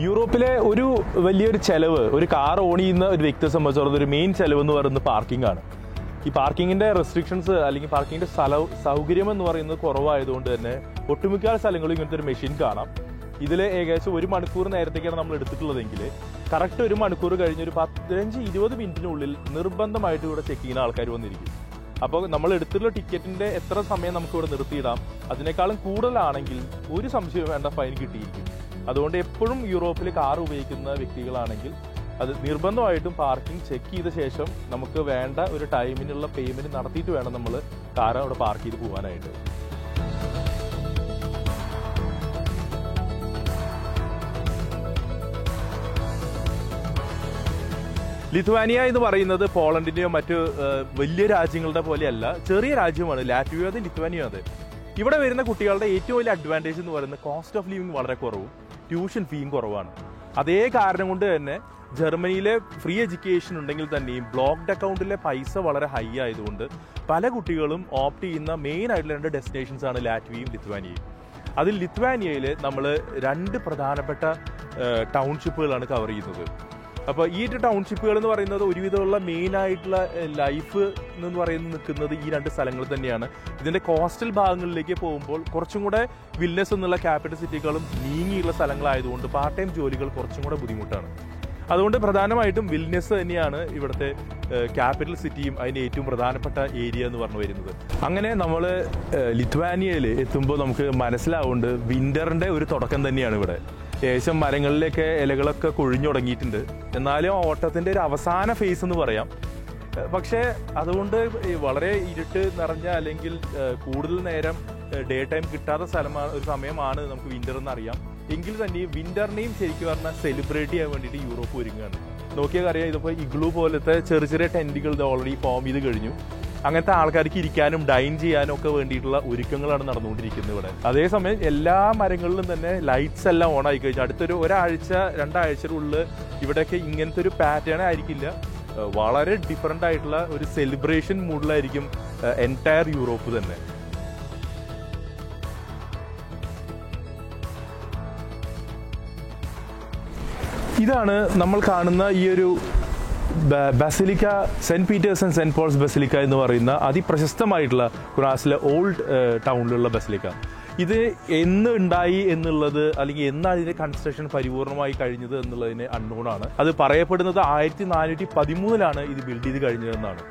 യൂറോപ്പിലെ ഒരു വലിയൊരു ചെലവ്, ഒരു കാർ ഓൺ ചെയ്യുന്ന ഒരു വ്യക്തിയെ സംബന്ധിച്ചിടത്തോളം ഒരു മെയിൻ ചെലവ് എന്ന് പറയുന്നത് പാർക്കിംഗ് ആണ്. ഈ പാർക്കിങ്ങിൻ്റെ റെസ്ട്രിക്ഷൻസ് അല്ലെങ്കിൽ പാർക്കിങ്ങിൻ്റെ സൗകര്യം എന്ന് പറയുന്നത് കുറവായതുകൊണ്ട് തന്നെ ഒട്ടുമിക്ക സ്ഥലങ്ങളും ഇങ്ങനത്തെ ഒരു മെഷീൻ കാണാം. ഇതിൽ ഏകദേശം 1 മണിക്കൂർ നേരത്തേക്കാണ് നമ്മൾ എടുത്തിട്ടുള്ളതെങ്കിൽ കറക്റ്റ് 1 മണിക്കൂർ കഴിഞ്ഞ് ഒരു 15-20 മിനിറ്റിനുള്ളിൽ നിർബന്ധമായിട്ട് ഇവിടെ ചെക്ക് ചെയ്യുന്ന ആൾക്കാർ വന്നിരിക്കും. അപ്പോൾ നമ്മൾ എടുത്തിട്ടുള്ള ടിക്കറ്റിൻ്റെ എത്ര സമയം നമുക്ക് ഇവിടെ നിർത്തിയിടാം, അതിനേക്കാളും കൂടുതലാണെങ്കിൽ ഒരു സംശയം വേണ്ട, ഫൈൻ കിട്ടിയിരിക്കും. അതുകൊണ്ട് എപ്പോഴും യൂറോപ്പിൽ കാർ ഉപയോഗിക്കുന്ന വ്യക്തികളാണെങ്കിൽ അത് നിർബന്ധമായിട്ടും പാർക്കിംഗ് ചെക്ക് ചെയ്ത ശേഷം നമുക്ക് വേണ്ട ഒരു ടൈമിനുള്ള പേയ്മെന്റ് നടത്തിയിട്ട് വേണം നമ്മൾ കാർ അവിടെ പാർക്ക് ചെയ്ത് പോകാനായിട്ട്. ലിത്വാനിയ എന്ന് പറയുന്നത് പോളണ്ടിന്റെയോ മറ്റു വലിയ രാജ്യങ്ങളുടെ പോലെയല്ല, ചെറിയ രാജ്യമാണ്. ലാറ്റ്വിയ അത് ലിത്വാനിയ അത്. ഇവിടെ വരുന്ന കുട്ടികളുടെ ഏറ്റവും വലിയ അഡ്വാൻറ്റേജ് എന്ന് പറയുന്നത് കോസ്റ്റ് ഓഫ് ലിവിങ് വളരെ കുറവും ട്യൂഷൻ ഫീയും കുറവാണ്. അതേ കാരണം കൊണ്ട് തന്നെ ജർമ്മനിയിലെ ഫ്രീ എഡ്യൂക്കേഷൻ ഉണ്ടെങ്കിൽ തന്നെയും ബ്ലോക്ക്ഡ് അക്കൗണ്ടിലെ പൈസ വളരെ ഹൈ ആയതുകൊണ്ട് പല കുട്ടികളും ഓപ്റ്റ് ചെയ്യുന്ന മെയിൻ ആയിട്ടുള്ള 2 ഡെസ്റ്റിനേഷൻസ് ആണ് ലാറ്റ്വിയയും ലിത്വാനിയയും. അതിൽ ലിത്വാനിയയിൽ നമ്മൾ 2 പ്രധാനപ്പെട്ട ടൗൺഷിപ്പുകളാണ് കവർ ചെയ്യുന്നത്. അപ്പോൾ ഈ ടൗൺഷിപ്പുകൾ എന്ന് പറയുന്നത് ഒരുവിധമുള്ള മെയിൻ ആയിട്ടുള്ള ലൈഫ് എന്ന് പറയുന്നത് നിൽക്കുന്നത് ഈ 2 സ്ഥലങ്ങൾ തന്നെയാണ്. ഇതിൻ്റെ കോസ്റ്റൽ ഭാഗങ്ങളിലേക്ക് പോകുമ്പോൾ കുറച്ചും കൂടെ വിൽനസ് എന്നുള്ള ക്യാപിറ്റൽ സിറ്റികളും നീങ്ങിയുള്ള സ്ഥലങ്ങളായതുകൊണ്ട് പാർട്ട് ടൈം ജോലികൾ കുറച്ചും കൂടെ ബുദ്ധിമുട്ടാണ്. അതുകൊണ്ട് പ്രധാനമായിട്ടും വിൽനസ് തന്നെയാണ് ഇവിടുത്തെ ക്യാപിറ്റൽ സിറ്റിയും അതിൻ്റെ ഏറ്റവും പ്രധാനപ്പെട്ട ഏരിയ എന്ന് പറഞ്ഞു വരുന്നത്. അങ്ങനെ നമ്മൾ ലിത്വാനിയയിൽ എത്തുമ്പോൾ നമുക്ക് മനസ്സിലാവുന്നുണ്ട് വിന്ററിൻ്റെ ഒരു തുടക്കം തന്നെയാണ് ഇവിടെ. ഏകദേശം മരങ്ങളിലേക്ക് ഇലകളൊക്കെ കൊഴിഞ്ഞു തുടങ്ങിയിട്ടുണ്ട്. എന്നാലും ഓട്ടത്തിൻ്റെ ഒരു അവസാന ഫേസ് എന്ന് പറയാം. പക്ഷേ അതുകൊണ്ട് വളരെ ഇരുട്ട് നിറഞ്ഞ അല്ലെങ്കിൽ കൂടുതൽ നേരം ഡേ ടൈം കിട്ടാത്ത ഒരു സമയമാണ് നമുക്ക് വിന്റർ എന്നറിയാം. എങ്കിൽ തന്നെ വിന്ററിനെയും ശരിക്കും പറഞ്ഞാൽ സെലിബ്രേറ്റ് ചെയ്യാൻ വേണ്ടിയിട്ട് യൂറോപ്പ് ഒരുങ്ങുകയാണ്. നോക്കിയാൽ അറിയാം, ഇതിപ്പോൾ ഇഗ്ലൂ പോലത്തെ ചെറിയ ചെറിയ ടെൻറ്റുകൾ ഓൾറെഡി ഫോം ചെയ്ത് കഴിഞ്ഞു. അങ്ങനത്തെ ആൾക്കാർക്ക് ഇരിക്കാനും ഡൈൻ ചെയ്യാനും ഒക്കെ വേണ്ടിയിട്ടുള്ള ഒരുക്കങ്ങളാണ് നടന്നുകൊണ്ടിരിക്കുന്നത് ഇവിടെ. അതേസമയം എല്ലാ മരങ്ങളിലും തന്നെ ലൈറ്റ്സ് എല്ലാം ഓൺ ആയി കഴിഞ്ഞു. അടുത്തൊരു 1-2 ആഴ്ചയുള്ളിൽ ഇവിടെയൊക്കെ ഇങ്ങനത്തെ ഒരു പാറ്റേൺ ആയിരിക്കില്ല. വളരെ ഡിഫറെൻ്റ് ആയിട്ടുള്ള ഒരു സെലിബ്രേഷൻ മൂഡിലായിരിക്കും എൻറ്റയർ യൂറോപ്പ് തന്നെ. ഇതാണ് നമ്മൾ കാണുന്ന ഈ ഒരു basilica, Saint Peter's and Saint Paul's basilica എന്ന് പറയുന്ന അതിപ്രശസ്തമായിട്ടുള്ള കുറാസിലെ ഓൾഡ് ടൗണിലുള്ള ബസിലിക്ക. ഇത് എന്ന് ഉണ്ടായി എന്നുള്ളത് അല്ലെങ്കിൽ എന്നാണ് ഇതിന്റെ കൺസ്ട്രക്ഷൻ പരിപൂർണമായി കഴിഞ്ഞത് എന്നുള്ളതിന് അൺനോൺ ആണ്. അത് പറയപ്പെടുന്നത് 1413 ഇത് ബിൽഡ് ചെയ്ത് കഴിഞ്ഞതെന്നാണ്.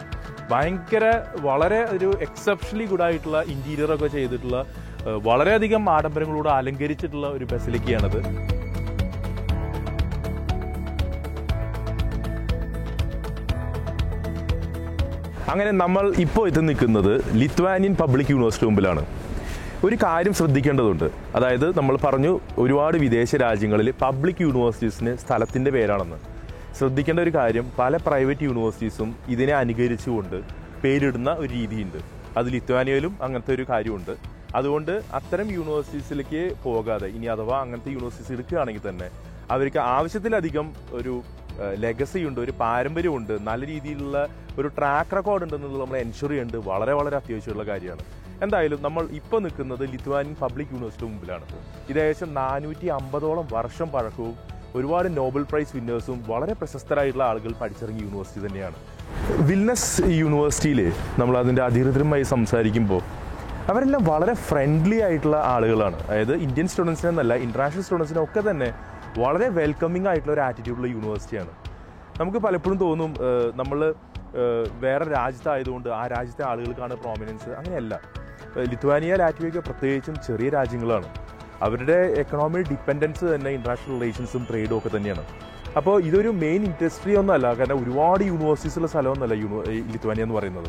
ഭയങ്കര വളരെ ഒരു എക്സെപ്ഷണലി ഗുഡ് ആയിട്ടുള്ള ഇന്റീരിയറൊക്കെ ചെയ്തിട്ടുള്ള വളരെയധികം ആഡംബരങ്ങളോട് അലങ്കരിച്ചിട്ടുള്ള ഒരു ബസിലിക്കയാണത്. അങ്ങനെ നമ്മൾ ഇപ്പോൾ എത്തി നിൽക്കുന്നത് ലിത്വാനിയൻ പബ്ലിക് യൂണിവേഴ്സിറ്റി മുമ്പിലാണ്. ഒരു കാര്യം ശ്രദ്ധിക്കേണ്ടതുണ്ട്. അതായത് നമ്മൾ പറഞ്ഞു ഒരുപാട് വിദേശ രാജ്യങ്ങളിൽ പബ്ലിക് യൂണിവേഴ്സിറ്റീസിന് സ്ഥലത്തിൻ്റെ പേരാണെന്ന്. ശ്രദ്ധിക്കേണ്ട ഒരു കാര്യം, പല പ്രൈവറ്റ് യൂണിവേഴ്സിറ്റീസും ഇതിനെ അനുകരിച്ചുകൊണ്ട് പേരിടുന്ന ഒരു രീതിയുണ്ട്. അത് ലിത്വാനിയയിലും അങ്ങനത്തെ ഒരു കാര്യമുണ്ട്. അതുകൊണ്ട് അത്തരം യൂണിവേഴ്സിറ്റീസിലേക്ക് പോകാതെ ഇനി അഥവാ അങ്ങനത്തെ യൂണിവേഴ്സിറ്റീസ് എടുക്കുകയാണെങ്കിൽ തന്നെ അവർക്ക് ആവശ്യത്തിലധികം ഒരു ലെഗസി ഉണ്ട്, ഒരു പാരമ്പര്യമുണ്ട്, നല്ല രീതിയിലുള്ള ഒരു ട്രാക്ക് റെക്കോർഡ് ഉണ്ടെന്നുള്ളത് നമ്മൾ എൻഷുർ ചെയ്യേണ്ടത് വളരെ വളരെ അത്യാവശ്യമുള്ള കാര്യമാണ്. എന്തായാലും നമ്മൾ ഇപ്പോൾ നിൽക്കുന്നത് ലിത്വാനിയൻ പബ്ലിക് യൂണിവേഴ്സിറ്റി മുമ്പിലാണ്. ഇത് ഏകദേശം 450ഓളം വർഷം പഴക്കവും ഒരുപാട് നോബൽ പ്രൈസ് വിന്നേഴ്സും വളരെ പ്രശസ്തരായിട്ടുള്ള ആളുകൾ പഠിച്ചിറങ്ങിയ യൂണിവേഴ്സിറ്റി തന്നെയാണ്. വിൽനസ് യൂണിവേഴ്സിറ്റിയിൽ നമ്മൾ അതിൻ്റെ അധികൃതരുമായി സംസാരിക്കുമ്പോൾ അവരെല്ലാം വളരെ ഫ്രണ്ട്ലി ആയിട്ടുള്ള ആളുകളാണ്. അതായത് ഇന്ത്യൻ സ്റ്റുഡൻസിനെന്നല്ല, ഇൻ്റർനാഷണൽ സ്റ്റുഡൻസിനൊക്കെ തന്നെ വളരെ വെൽക്കമിങ് ആയിട്ടുള്ള ഒരു ആറ്റിറ്റ്യൂഡുള്ള യൂണിവേഴ്സിറ്റിയാണ്. നമുക്ക് പലപ്പോഴും തോന്നും നമ്മൾ വേറെ രാജ്യത്തായതുകൊണ്ട് ആ രാജ്യത്തെ ആളുകൾക്കാണ് പ്രോമിനൻസ്. അങ്ങനെയല്ല. ലിത്വാനിയ, ലാറ്റ്വിയ പ്രത്യേകിച്ചും ചെറിയ രാജ്യങ്ങളാണ്. അവരുടെ എക്കണോമിക് ഡിപ്പെൻഡൻസ് തന്നെ ഇൻ്റർനാഷണൽ റിലേഷൻസും ട്രേഡും ഒക്കെ തന്നെയാണ്. അപ്പോൾ ഇതൊരു മെയിൻ ഇൻഡസ്ട്രി ഒന്നുമല്ല, കാരണം ഒരുപാട് യൂണിവേഴ്സിറ്റീസുള്ള സ്ഥലമൊന്നുമല്ല ലിത്വാനിയ എന്ന് പറയുന്നത്.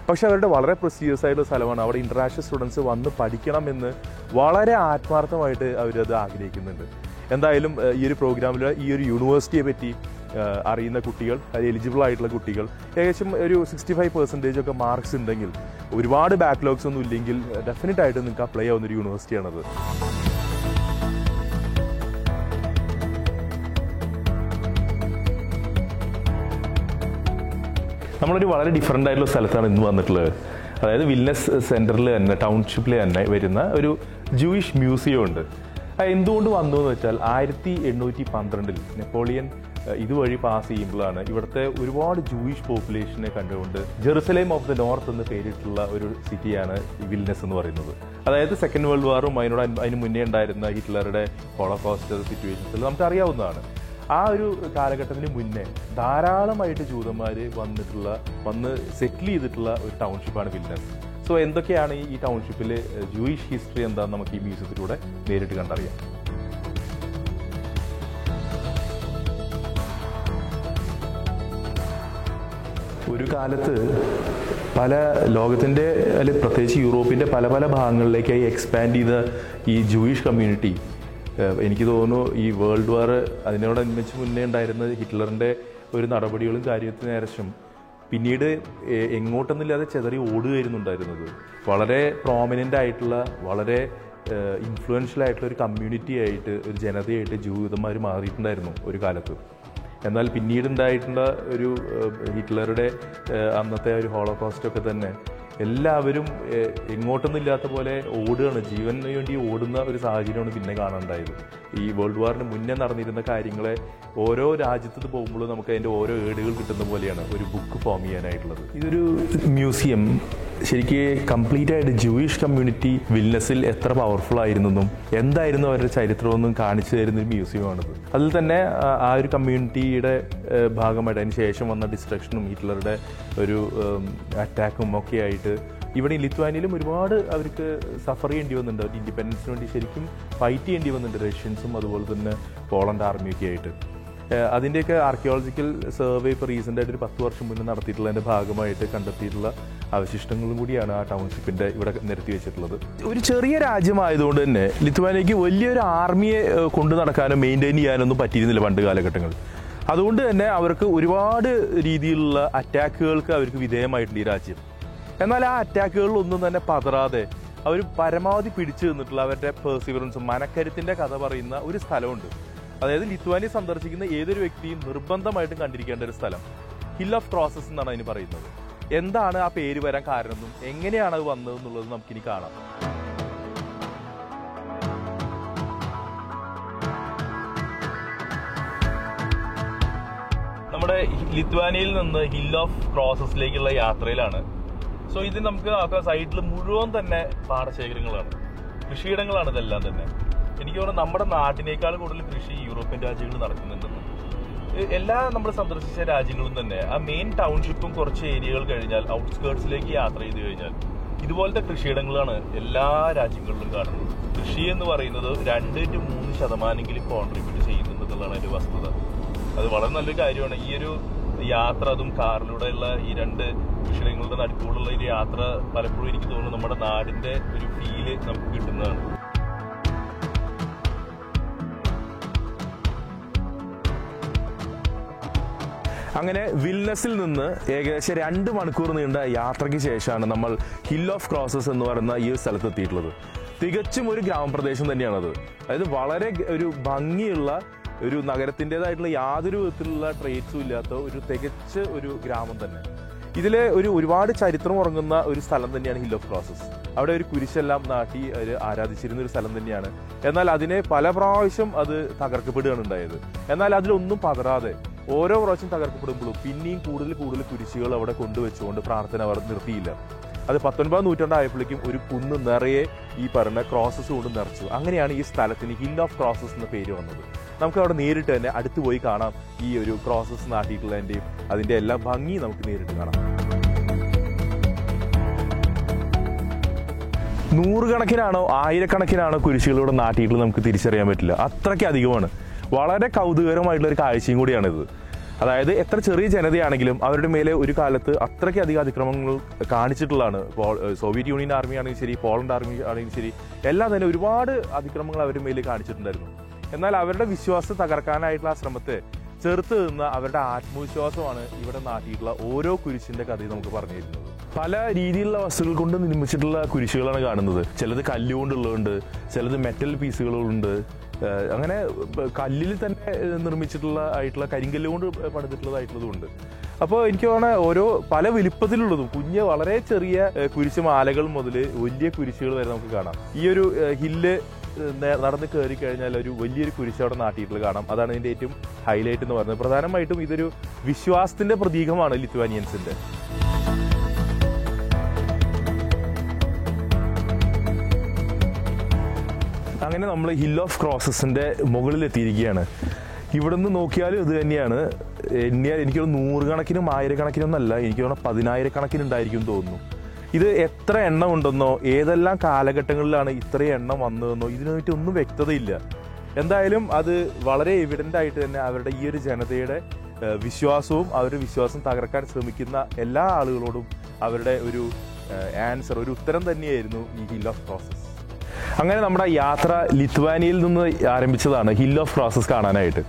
പക്ഷേ അവരുടെ വളരെ പ്രസ്റ്റീജിയസ് ആയിട്ടുള്ള സ്ഥലമാണ്. അവിടെ ഇൻ്റർനാഷണൽ സ്റ്റുഡൻസ് വന്ന് പഠിക്കണമെന്ന് വളരെ ആത്മാർത്ഥമായിട്ട് അവരത് ആഗ്രഹിക്കുന്നുണ്ട്. എന്തായാലും ഈ ഒരു പ്രോഗ്രാമിൽ ഈ ഒരു യൂണിവേഴ്സിറ്റിയെ പറ്റി അറിയുന്ന കുട്ടികൾ, അത് എലിജിബിൾ ആയിട്ടുള്ള കുട്ടികൾ, ഏകദേശം ഒരു 65% ഒക്കെ മാർക്സ് ഉണ്ടെങ്കിൽ, ഒരുപാട് ബാക്ക്ലോഗ്സ് ഒന്നും ഇല്ലെങ്കിൽ ഡെഫിനറ്റ് ആയിട്ട് നിങ്ങൾക്ക് അപ്ലൈ ആവുന്നൊരു യൂണിവേഴ്സിറ്റിയാണത്. നമ്മളൊരു വളരെ ഡിഫറെൻ്റ് ആയിട്ടുള്ള സ്ഥലത്താണ് ഇന്ന് വന്നിട്ടുള്ളത്. അതായത് വിൽനസ് സെൻറ്ററിൽ തന്നെ, ടൗൺഷിപ്പിൽ തന്നെ വരുന്ന ഒരു ജൂയിഷ് മ്യൂസിയം ഉണ്ട്. അത് എന്തുകൊണ്ട് വന്നു എന്ന് വെച്ചാൽ 1812 നെപ്പോളിയൻ ഇതുവഴി പാസ് ചെയ്യുമ്പോഴാണ് ഇവിടുത്തെ ഒരുപാട് ജൂയിഷ് പോപ്പുലേഷനെ കണ്ടുകൊണ്ട് ജെറുസലേം ഓഫ് ദ നോർത്ത് എന്ന് പേരിട്ടുള്ള ഒരു സിറ്റിയാണ് വിൽനസ് എന്ന് പറയുന്നത്. അതായത് സെക്കൻഡ് വേൾഡ് വാറും അതിന് മുന്നേ ഉണ്ടായിരുന്ന ഹിറ്റ്ലറുടെ ഹോളോകോസ്റ്റ് സിറ്റുവേഷൻസിൽ നമുക്ക് അറിയാവുന്നതാണ്. ആ ഒരു കാലഘട്ടത്തിന് മുന്നേ ധാരാളമായിട്ട് ജൂതന്മാർ വന്ന് സെറ്റിൽ ചെയ്തിട്ടുള്ള ഒരു ടൗൺഷിപ്പാണ് വിൽനസ്. സോ എന്തൊക്കെയാണ് ഈ ടൗൺഷിപ്പിലെ ജൂയിഷ് ഹിസ്റ്ററി എന്താണെന്ന് നമുക്ക് ഈ മ്യൂസിയത്തിലൂടെ നേരിട്ട് കണ്ടറിയാം. ഒരു കാലത്ത് പല ലോകത്തിൻ്റെ അല്ലെങ്കിൽ പ്രത്യേകിച്ച് യൂറോപ്പിൻ്റെ പല പല ഭാഗങ്ങളിലേക്കായി എക്സ്പാൻഡ് ചെയ്ത ഈ ജൂയിഷ് കമ്മ്യൂണിറ്റി, എനിക്ക് തോന്നുന്നു ഈ വേൾഡ് വാർ അതിനോടനുബന്ധിച്ച് മുന്നേ ഉണ്ടായിരുന്ന ഹിറ്റ്ലറിൻ്റെ ഒരു നടപടികളും കാര്യത്തിന് ശേഷം പിന്നീട് എങ്ങോട്ടൊന്നുമില്ലാതെ ചെതറി ഓടുകയായിരുന്നുണ്ടായിരുന്നത്. വളരെ പ്രോമിനൻ്റ് ആയിട്ടുള്ള വളരെ ഇൻഫ്ലുവൻഷ്യൽ ആയിട്ടുള്ള ഒരു കമ്മ്യൂണിറ്റി ആയിട്ട് ഒരു ജനതയായിട്ട് ജൂതന്മാർ മാറിയിട്ടുണ്ടായിരുന്നു ഒരു കാലത്ത്. എന്നാൽ പിന്നീട് ഉണ്ടായിട്ടുള്ള ഒരു ഹിറ്റ്ലറുടെ അന്നത്തെ ഒരു ഹോളോകോസ്റ്റൊക്കെ തന്നെ എല്ലാവരും എങ്ങോട്ടൊന്നുമില്ലാത്ത പോലെ ഓടുകയാണ്, ജീവന് വേണ്ടി ഓടുന്ന ഒരു സാഹചര്യമാണ് പിന്നെ കാണാനുണ്ടായത്. ഈ വേൾഡ് വാറിന് മുന്നേ നടന്നിരുന്ന കാര്യങ്ങളെ ഓരോ രാജ്യത്ത് പോകുമ്പോഴും നമുക്ക് അതിൻ്റെ ഓരോ ഏടുകൾ കിട്ടുന്ന പോലെയാണ് ഒരു ബുക്ക് ഫോം ചെയ്യാനായിട്ടുള്ളത്. ഇതൊരു മ്യൂസിയം ശരിക്ക് കംപ്ലീറ്റ് ആയിട്ട് ജൂയിഷ് കമ്മ്യൂണിറ്റി വിൽനസിൽ എത്ര പവർഫുൾ ആയിരുന്നെന്നും എന്തായിരുന്നു അവരുടെ ചരിത്രമെന്നും കാണിച്ചു തരുന്ന ഒരു മ്യൂസിയമാണിത്. അതിൽ തന്നെ ആ ഒരു കമ്മ്യൂണിറ്റിയുടെ ഭാഗമായിട്ട് അതിന് ശേഷം വന്ന ഡിസ്ട്രക്ഷനും ഹിറ്റ്ലറുടെ ഒരു അറ്റാക്കും ഒക്കെ ആയിട്ട് ഇവിടെ ലിത്വാനിയയിലും ഒരുപാട് അവർക്ക് സഫർ ചെയ്യേണ്ടി വന്നിട്ടുണ്ട്. ഇൻഡിപെൻഡൻസിന് വേണ്ടി ശരിക്കും ഫൈറ്റ് ചെയ്യേണ്ടി വന്നിട്ടുണ്ട് റഷ്യൻസും അതുപോലെ തന്നെ പോളണ്ട് ആർമിയൊക്കെ ആയിട്ട്. അതിൻ്റെയൊക്കെ ആർക്കിയോളജിക്കൽ സർവേ ഇപ്പോൾ റീസെൻ്റായിട്ട് ഒരു 10 വർഷം മുന്നേ നടത്തിയിട്ടുള്ളതിൻ്റെ ഭാഗമായിട്ട് കണ്ടെത്തിയിട്ടുള്ള അവശിഷ്ടങ്ങളും കൂടിയാണ് ആ ടൗൺഷിപ്പിൻ്റെ ഇവിടെ നിരത്തി വെച്ചിട്ടുള്ളത്. ഒരു ചെറിയ രാജ്യമായതുകൊണ്ട് തന്നെ ലിത്വാനിയയ്ക്ക് വലിയൊരു ആർമിയെ കൊണ്ടു നടക്കാനോ മെയിൻറ്റെയിൻ ചെയ്യാനൊന്നും പറ്റിയിരുന്നില്ല പണ്ട് കാലഘട്ടങ്ങളിൽ. അതുകൊണ്ട് തന്നെ അവർക്ക് ഒരുപാട് രീതിയിലുള്ള അറ്റാക്കുകൾക്ക് അവർക്ക് വിധേയമായിട്ടുണ്ട് ഈ രാജ്യം. എന്നാൽ ആ അറ്റാക്കുകളിലൊന്നും തന്നെ പതറാതെ അവർ പരമാവധി പിടിച്ചു നിന്നിട്ടുള്ള അവരുടെ പെർസിവറൻസും മനക്കരുത്തിൻ്റെ കഥ പറയുന്ന ഒരു സ്ഥലമുണ്ട്. അതായത് ലിത്വാനിയ സന്ദർശിക്കുന്ന ഏതൊരു വ്യക്തിയും നിർബന്ധമായിട്ടും കണ്ടിരിക്കേണ്ട ഒരു സ്ഥലം ഹിൽ ഓഫ് ക്രോസസ് എന്നാണ് അതിന് പറയുന്നത്. എന്താണ് ആ പേര് വരാൻ കാരണമെന്നും എങ്ങനെയാണ് അത് വന്നതെന്നുള്ളത് നമുക്കിനി കാണാം. നമ്മുടെ ലിത്വാനിയയിൽ നിന്ന് ഹിൽ ഓഫ് ക്രോസസിലേക്കുള്ള യാത്രയിലാണ്. സോ ഇത് നമുക്ക് സൈഡിൽ മുഴുവൻ തന്നെ പാടശേഖരങ്ങളാണ്, കൃഷിയിടങ്ങളാണ് ഇതെല്ലാം തന്നെ. എനിക്ക് തോന്നുന്നു നമ്മുടെ നാട്ടിനേക്കാൾ കൂടുതൽ കൃഷി യൂറോപ്യൻ രാജ്യങ്ങളിൽ നടക്കുന്നുണ്ടെന്ന്. എല്ലാ നമ്മൾ സന്ദർശിച്ച രാജ്യങ്ങളും തന്നെ ആ മെയിൻ ടൗൺഷിപ്പും കുറച്ച് ഏരിയകൾ കഴിഞ്ഞാൽ ഔട്ട്സ്കേർട്സിലേക്ക് യാത്ര ചെയ്ത് കഴിഞ്ഞാൽ ഇതുപോലത്തെ കൃഷിയിടങ്ങളാണ് എല്ലാ രാജ്യങ്ങളിലും കാണുന്നത്. കൃഷി എന്ന് പറയുന്നത് 2 to 3% കോൺട്രിബ്യൂട്ട് ചെയ്യുന്നുണ്ടെന്നുള്ളതാണ് അതിന്റെ വസ്തുത. അത് വളരെ നല്ലൊരു കാര്യമാണ്. ഈ ഒരു യാത്ര, അതും കാറിലൂടെയുള്ള ഈ 2 കൃഷിയിടങ്ങളുടെ നടുക്കുള്ള ഒരു യാത്ര പലപ്പോഴും എനിക്ക് തോന്നുന്നു നമ്മുടെ നാടിന്റെ ഒരു ഫീല് നമുക്ക് കിട്ടുന്നതാണ്. അങ്ങനെ വിൽനസിൽ നിന്ന് ഏകദേശം 2 മണിക്കൂർ നീണ്ട യാത്രയ്ക്ക് ശേഷമാണ് നമ്മൾ ഹിൽ ഓഫ് ക്രോസസ് എന്ന് പറയുന്ന ഈ സ്ഥലത്തെത്തിയിട്ടുള്ളത്. തികച്ചും ഒരു ഗ്രാമപ്രദേശം തന്നെയാണത്. അതായത് വളരെ ഒരു ഭംഗിയുള്ള ഒരു നഗരത്തിൻ്റെതായിട്ടുള്ള യാതൊരു വിധത്തിലുള്ള ട്രേറ്റ്സും ഇല്ലാത്ത ഒരു തികച്ച ഒരു ഗ്രാമം തന്നെ. ഇതിലെ ഒരുപാട് ചരിത്രം ഉറങ്ങുന്ന ഒരു സ്ഥലം തന്നെയാണ് ഹിൽ ഓഫ് ക്രോസസ്. അവിടെ ഒരു കുരിശെല്ലാം നാട്ടി ആരാധിച്ചിരുന്ന ഒരു സ്ഥലം തന്നെയാണ്. എന്നാൽ അതിനെ പല പ്രാവശ്യം അത് തകർക്കപ്പെടുകയാണ് ഉണ്ടായത്. എന്നാൽ അതിലൊന്നും പതറാതെ ഓരോ പ്രാവശ്യം തകർക്കപ്പെടുമ്പോഴും പിന്നെയും കൂടുതൽ കുരിശുകൾ അവിടെ കൊണ്ടുവച്ചുകൊണ്ട് പ്രാർത്ഥന അവർ നിർത്തിയില്ല. അത് 19-ാം നൂറ്റാണ്ടായപ്പോഴേക്കും ഒരു കുന്ന് നിറയെ ഈ പറഞ്ഞ ക്രോസസ് കൊണ്ട് നിറച്ചു. അങ്ങനെയാണ് ഈ സ്ഥലത്തിന് ഹിൽ ഓഫ് ക്രോസസ് എന്ന പേര് വന്നത്. നമുക്ക് അവിടെ നേരിട്ട് തന്നെ അടുത്ത് പോയി കാണാം. ഈ ഒരു ക്രോസസ് നാട്ടിയിട്ടുള്ളതിൻ്റെയും അതിൻ്റെ എല്ലാ ഭംഗി നമുക്ക് നേരിട്ട് കാണാം. 100 കണക്കിനാണോ 1000 കണക്കിനാണോ കുരിശുകളിലൂടെ നാട്ടിയിട്ടുള്ളത് നമുക്ക് തിരിച്ചറിയാൻ പറ്റില്ല. അത്രയ്ക്ക് അധികമാണ്. വളരെ കൗതുകകരമായിട്ടുള്ള ഒരു കാഴ്ചയും കൂടിയാണിത്. അതായത് എത്ര ചെറിയ ജനതയാണെങ്കിലും അവരുടെ മേലെ ഒരു കാലത്ത് അത്രയ്ക്ക് അധികം അതിക്രമങ്ങൾ കാണിച്ചിട്ടുള്ളതാണ്. സോവിയറ്റ് യൂണിയൻ ആർമി ആണെങ്കിലും ശരി, പോളണ്ട് ആർമി ആണെങ്കിലും ശരി, എല്ലാം തന്നെ ഒരുപാട് അതിക്രമങ്ങൾ അവരുടെ മേലെ കാണിച്ചിട്ടുണ്ടായിരുന്നു. എന്നാൽ അവരുടെ വിശ്വാസം തകർക്കാനായിട്ടുള്ള ആ ശ്രമത്തെ ചെറുത്ത് നിന്ന അവരുടെ ആത്മവിശ്വാസമാണ് ഇവിടെ നാട്ടിയിട്ടുള്ള ഓരോ കുരിശിന്റെ കഥയും നമുക്ക് പറഞ്ഞു തരുന്നത്. പല രീതിയിലുള്ള വസ്തുക്കൾ കൊണ്ട് നിർമ്മിച്ചിട്ടുള്ള കുരിശുകളാണ് കാണുന്നത്. ചിലത് കല്ലുകൊണ്ടുള്ളതുണ്ട്, ചിലത് മെറ്റൽ പീസുകളുണ്ട്, അങ്ങനെ കല്ലിൽ തന്നെ നിർമ്മിച്ചിട്ടുള്ള കരിങ്കല്ല് കൊണ്ട് പണിതിട്ടുള്ളതായിട്ടുള്ളതുണ്ട്. അപ്പോൾ എനിക്ക് തോന്നുന്നത് ഓരോ പല വലിപ്പത്തിലുള്ളതും വളരെ ചെറിയ കുരിശ് മാലകൾ മുതൽ വലിയ കുരിശുകൾ വരെ നമുക്ക് കാണാം. ഈ ഒരു ഹില്ല് നടന്ന് കയറി കഴിഞ്ഞാൽ ഒരു വലിയൊരു കുരിശ് അവിടെ നാട്ടിയിട്ടുള്ളത് കാണാം. അതാണ് ഇതിൻ്റെ ഏറ്റവും ഹൈലൈറ്റ് എന്ന് പറയുന്നത്. പ്രധാനമായിട്ടും ഇതൊരു വിശ്വാസത്തിൻ്റെ പ്രതീകമാണ് ലിത്വാനിയൻസിൻ്റെ. അങ്ങനെ നമ്മൾ ഹിൽ ഓഫ് ക്രോസസിൻ്റെ മുകളിലെത്തിയിരിക്കുകയാണ്. ഇവിടെ നിന്ന് നോക്കിയാലും ഇത് തന്നെയാണ്. എനിക്കൊരു 100 കണക്കിനും 1000 കണക്കിനൊന്നല്ല, എനിക്ക് തോന്നുന്നു 10,000 ഉണ്ടായിരിക്കും തോന്നുന്നു. ഇത് എത്ര എണ്ണം ഉണ്ടെന്നോ ഏതെല്ലാം കാലഘട്ടങ്ങളിലാണ് ഇത്രയും എണ്ണം വന്നതെന്നോ ഇതിനായിട്ട് ഒന്നും വ്യക്തതയില്ല. എന്തായാലും അത് വളരെ എവിഡൻ്റ് ആയിട്ട് തന്നെ അവരുടെ ഈ ഒരു ജനതയുടെ വിശ്വാസവും അവരുടെ വിശ്വാസം തകർക്കാൻ ശ്രമിക്കുന്ന എല്ലാ ആളുകളോടും അവരുടെ ഒരു ആൻസർ, ഒരു ഉത്തരം തന്നെയായിരുന്നു ഈ ഹിൽ ഓഫ് ക്രോസസ്. അങ്ങനെ നമ്മുടെ യാത്ര ലിത്വാനിയയിൽ നിന്ന് ആരംഭിച്ചതാണ് ഹിൽ ഓഫ് ക്രോസസ് കാണാനായിട്ട്.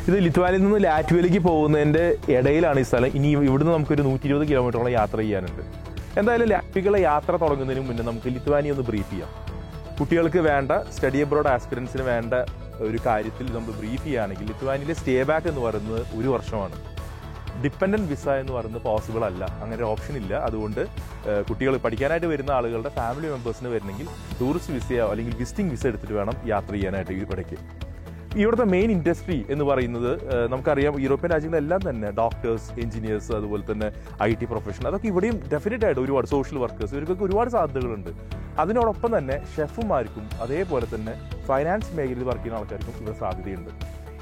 ഇത് ലിത്വാനിയയിൽ നിന്ന് ലാറ്റ്വിയയിലേക്ക് പോകുന്നതിൻ്റെ ഇടയിലാണ് ഈ സ്ഥലം. ഇനി ഇവിടുന്ന് നമുക്കൊരു 120 കിലോമീറ്ററോളം യാത്ര ചെയ്യാനുണ്ട്. എന്തായാലും ലാറ്റ്വിയയിലെ യാത്ര തുടങ്ങുന്നതിന് മുന്നേ നമുക്ക് ലിത്വാനിയ ഒന്ന് ബ്രീഫ് ചെയ്യാം. കുട്ടികൾക്ക് വേണ്ട സ്റ്റഡി അബ്രോഡ് ആസ്പിരൻസിന് വേണ്ട ഒരു കാര്യത്തിൽ നമ്മൾ ബ്രീഫ് ചെയ്യുകയാണെങ്കിൽ ലിത്വാനിയയിലെ സ്റ്റേ ബാക്ക് എന്ന് പറയുന്നത് 1 വർഷമാണ്. ഡിപ്പെൻഡൻറ്റ് വിസ എന്ന് പറയുന്നത് പോസിബിൾ അല്ല, അങ്ങനെ ഓപ്ഷൻ ഇല്ല. അതുകൊണ്ട് കുട്ടികൾ പഠിക്കാനായിട്ട് വരുന്ന ആളുകളുടെ ഫാമിലി മെമ്പേഴ്സിന് വരണമെങ്കിൽ ടൂറിസ്റ്റ് വിസയോ അല്ലെങ്കിൽ വിസിറ്റിംഗ് വിസ എടുത്തിട്ട് വേണം യാത്ര ചെയ്യാനായിട്ട് ഇവിടേക്ക്. ഇവിടുത്തെ മെയിൻ ഇൻഡസ്ട്രി എന്ന് പറയുന്നത് നമുക്കറിയാം, യൂറോപ്യൻ രാജ്യങ്ങളെല്ലാം തന്നെ ഡോക്ടേഴ്സ്, എഞ്ചിനീയേഴ്സ്, അതുപോലെ തന്നെ IT പ്രൊഫഷൻ, അതൊക്കെ ഇവിടെയും ഡെഫിനറ്റ് ആയിട്ട് ഒരുപാട് സോഷ്യൽ വർക്കേഴ്സ്, ഇവർക്കൊക്കെ ഒരുപാട് സാധ്യതകളുണ്ട്. അതിനോടൊപ്പം തന്നെ ഷെഫുമാർക്കും അതേപോലെ തന്നെ ഫൈനാൻസ് മേഖലയിൽ വർക്ക് ചെയ്യുന്ന ആൾക്കാർക്കും ഇവിടെ സാധ്യതയുണ്ട്.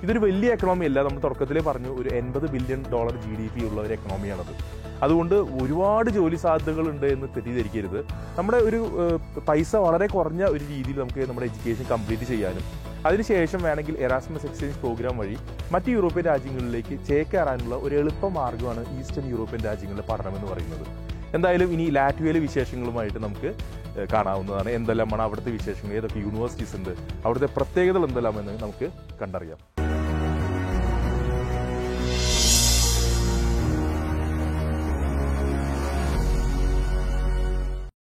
ഇതൊരു വലിയ എക്കണോമി അല്ല, നമ്മൾ തുടക്കത്തിലേ പറഞ്ഞു, ഒരു $80 ബില്യൺ GDP ഉള്ള ഒരു എക്കണോമിയാണത്. അതുകൊണ്ട് ഒരുപാട് ജോലി സാധ്യതകളുണ്ട് എന്ന് തെറ്റിദ്ധരിക്കരുത്. നമ്മുടെ ഒരു പൈസ വളരെ കുറഞ്ഞ ഒരു രീതിയിൽ നമുക്ക് നമ്മുടെ എഡ്യൂക്കേഷൻ കംപ്ലീറ്റ് ചെയ്യാനും അതിനുശേഷം വേണമെങ്കിൽ എറാസ്മസ് എക്സ്ചേഞ്ച് പ്രോഗ്രാം വഴി മറ്റ് യൂറോപ്യൻ രാജ്യങ്ങളിലേക്ക് ചേക്കേറാനുള്ള ഒരു എളുപ്പ മാർഗ്ഗമാണ് ഈസ്റ്റേൺ യൂറോപ്യൻ രാജ്യങ്ങളിലെ പഠനം എന്ന് പറയുന്നത്. എന്തായാലും ഇനി ലാറ്റ്വിയയിലെ വിശേഷങ്ങളുമായിട്ട് നമുക്ക് കാണാവുന്നതാണ്. എന്തെല്ലാമാണ് അവിടുത്തെ വിശേഷങ്ങൾ, ഏതൊക്കെ യൂണിവേഴ്സിറ്റീസ് ഉണ്ട്, അവിടുത്തെ പ്രത്യേകതകൾ എന്തെല്ലാമെന്ന് നമുക്ക് കണ്ടറിയാം.